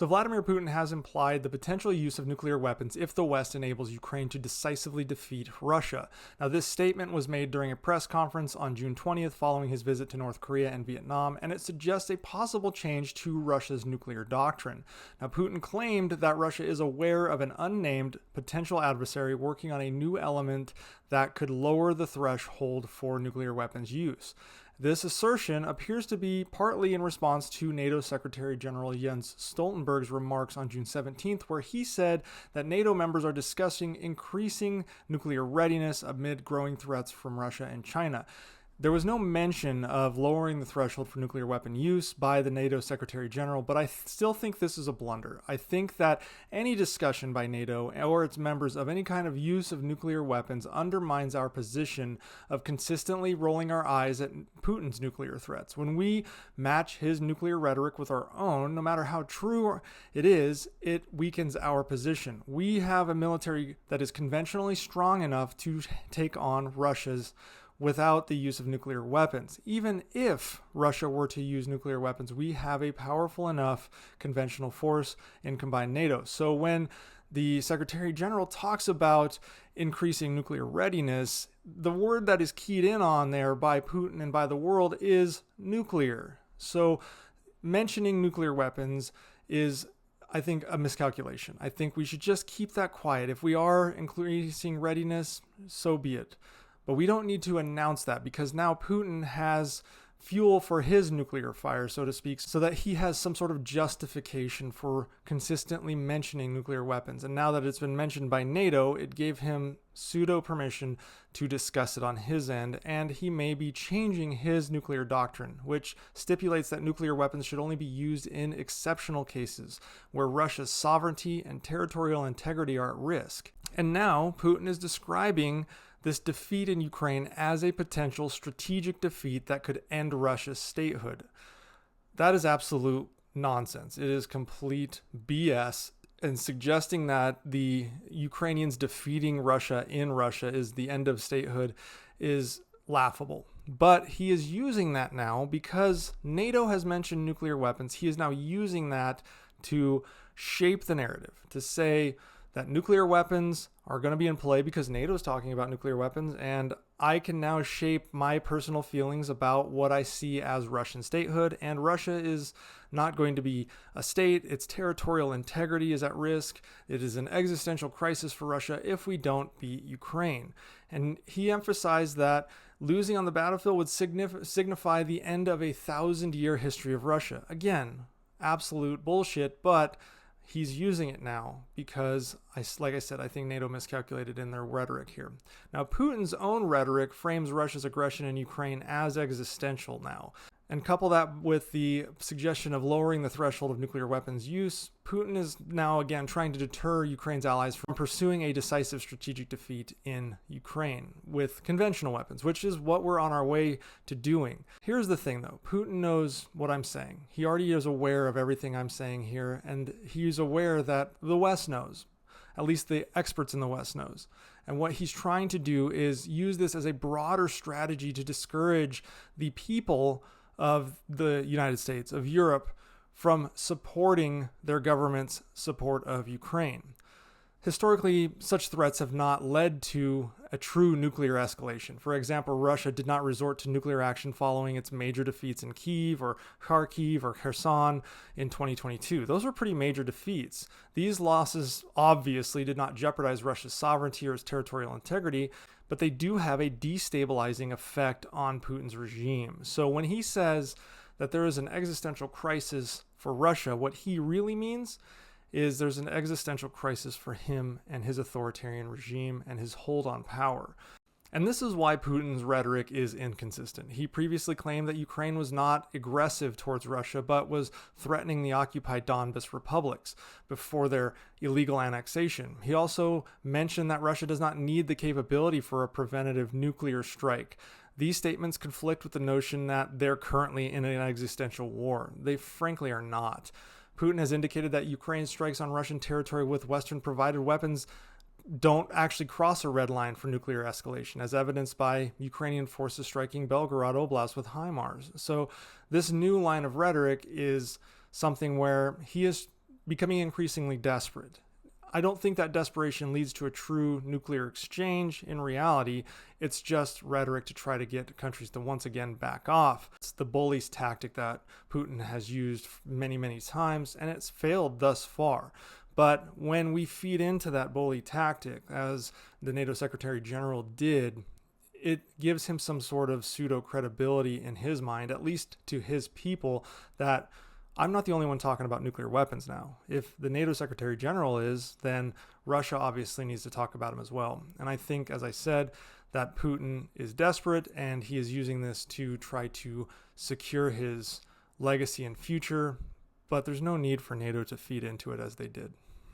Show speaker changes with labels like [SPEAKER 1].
[SPEAKER 1] So Vladimir Putin has implied the potential use of nuclear weapons if the West enables Ukraine to decisively defeat Russia. Now, this statement was made during a press conference on June 20th following his visit to North Korea and Vietnam, and it suggests a possible change to Russia's nuclear doctrine. Now, Putin claimed that Russia is aware of an unnamed potential adversary working on a new element that could lower the threshold for nuclear weapons use. This assertion appears to be partly in response to NATO Secretary General Jens Stoltenberg's remarks on June 17th, where he said that NATO members are discussing increasing nuclear readiness amid growing threats from Russia and China. There was no mention of lowering the threshold for nuclear weapon use by the NATO Secretary General, but I still think this is a blunder. I think that any discussion by NATO or its members of any kind of use of nuclear weapons undermines our position of consistently rolling our eyes at Putin's nuclear threats. When we match his nuclear rhetoric with our own, no matter how true it is, it weakens our position. We have a military that is conventionally strong enough to take on Russia's without the use of nuclear weapons. Even if Russia were to use nuclear weapons, we have a powerful enough conventional force in combined NATO. So when the Secretary General talks about increasing nuclear readiness, the word that is keyed in on there by Putin and by the world is nuclear. So mentioning nuclear weapons is, I think, a miscalculation. I think we should just keep that quiet. If we are increasing readiness, so be it. But we don't need to announce that because now Putin has fuel for his nuclear fire, so to speak, so that he has some sort of justification for consistently mentioning nuclear weapons. And now that it's been mentioned by NATO, it gave him pseudo permission to discuss it on his end, and he may be changing his nuclear doctrine, which stipulates that nuclear weapons should only be used in exceptional cases where Russia's sovereignty and territorial integrity are at risk. And now Putin is describing this defeat in Ukraine as a potential strategic defeat that could end Russia's statehood. That is absolute nonsense. It is complete BS, and suggesting that the Ukrainians defeating Russia in Russia is the end of statehood is laughable. But he is using that now because NATO has mentioned nuclear weapons. He is now using that to shape the narrative, to say that nuclear weapons are going to be in play because NATO is talking about nuclear weapons, and I can now shape my personal feelings about what I see as Russian statehood, and Russia is not going to be a state. Its territorial integrity is at risk. It is an existential crisis for Russia if we don't beat Ukraine. And he emphasized that losing on the battlefield would signify the end of a 1,000-year history of Russia. Again, absolute bullshit, but he's using it now because, like I said, I think NATO miscalculated in their rhetoric here. Now, Putin's own rhetoric frames Russia's aggression in Ukraine as existential now. And couple that with the suggestion of lowering the threshold of nuclear weapons use, Putin is now again trying to deter Ukraine's allies from pursuing a decisive strategic defeat in Ukraine with conventional weapons, which is what we're on our way to doing. Here's the thing though, Putin knows what I'm saying. He already is aware of everything I'm saying here, and he's aware that the West knows. At least the experts in the West knows. And what he's trying to do is use this as a broader strategy to discourage the people of the United States, of Europe, from supporting their government's support of Ukraine. Historically, such threats have not led to a true nuclear escalation. For example, Russia did not resort to nuclear action following its major defeats in Kyiv or Kharkiv or Kherson in 2022. Those were pretty major defeats. These losses obviously did not jeopardize Russia's sovereignty or its territorial integrity, but they do have a destabilizing effect on Putin's regime. So when he says that there is an existential crisis for Russia, what he really means is there's an existential crisis for him and his authoritarian regime and his hold on power. And this is why Putin's rhetoric is inconsistent. He previously claimed that Ukraine was not aggressive towards Russia, but was threatening the occupied Donbas republics before their illegal annexation. He also mentioned that Russia does not need the capability for a preventative nuclear strike. These statements conflict with the notion that they're currently in an existential war. They frankly are not. Putin has indicated that Ukraine's strikes on Russian territory with Western-provided weapons don't actually cross a red line for nuclear escalation, as evidenced by Ukrainian forces striking Belgorod Oblast with HIMARS. So this new line of rhetoric is something where he is becoming increasingly desperate. I don't think that desperation leads to a true nuclear exchange. In reality, it's just rhetoric to try to get countries to once again back off. It's the bullies tactic that Putin has used many, many times, and it's failed thus far. But when we feed into that bully tactic, as the NATO Secretary General did, it gives him some sort of pseudo credibility in his mind, at least to his people, that I'm not the only one talking about nuclear weapons now. If the NATO Secretary General is, then Russia obviously needs to talk about them as well. And I think, as I said, that Putin is desperate and he is using this to try to secure his legacy and future, but there's no need for NATO to feed into it as they did.